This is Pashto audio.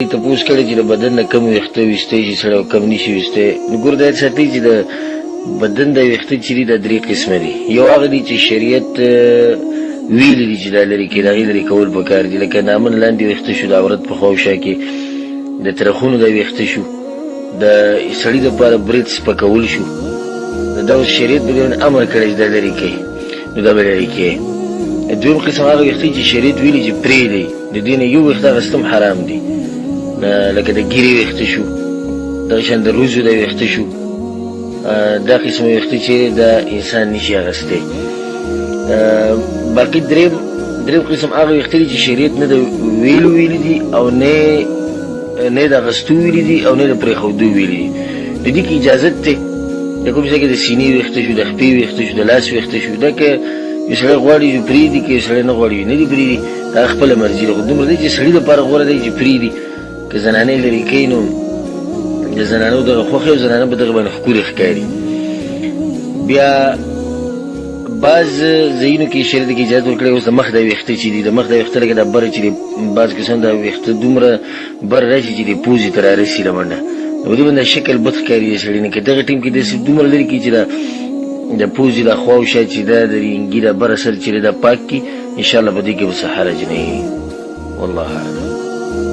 تپوس کړی چې د بدن نه کم ویښته ویستی شي سړی او کم نشي ویستی نو ګوره دا ساتي چې د بدن د ویښته چې دي دا درې قسمه دي. یو هغه دي چې شریعت ویلي دي چې دا لرې کړي د هغې لرې کول پکار دي، لکه نامن لاندې ویښته شو، د عورت په خوا او شا کې د ترخونو د ویښته شو، د سړي دپاره برید سپکول شو، دا اوس شریعت به امر کړی چې دا لرې کوي نو دا به لرې کوي. دویم قسم هغه ویښته چې شریعت ویلي چې پرېږدئ، د دې نه یو ویښته اخیستل حرام دي، لکه د ګیرې ویښته شو، دغه شان د روزو د ویښته شو، دا قسم ویښته چې د انسان نشي اخیستی. باقي دریم قسم هغه ویښته دي چې شریعت نه د ویلو ویلي دي او نه د اخیستو ویلي دي او نه د پرېښودو ویلي دي. د دې کې اجازت دی، د کوم ځای کې د سینې ویښته شو، د خپې ویښته شو، د لاس ویښته شو، دا که یو سړی غواړي چې پرېږدي، که یو سړی نه غواړي نه دي پرېږدي، دا خپله مرضي ده. خو دومره دی چې سړي دپاره غوره دی چې پرېږدي. که زنانې لرې کوي نو د زنانو دغه خوښې او زنانه به دغه باندې ښکلې ښکاري. بیا بعض ځایونو کې شریعت کې اجازت ورکړی اوس د مخ د ویښته چې دي، د مخ د ویښته لکه دا بره چې دي، بعض کسان دا ویښته دومره بره راشي چې د پوزې ته رارسي له منډه، نو دې باندې شکل بد ښکاري د سړي نه. که دغه ټیم کې داسې دومره لرې کړي چې د پوزې له خوا او شا چې دا د رینګي دا بره سر چې دا پاک کړي، انشاءالله په دې کې به څه حرج نه وي. والله اعلم.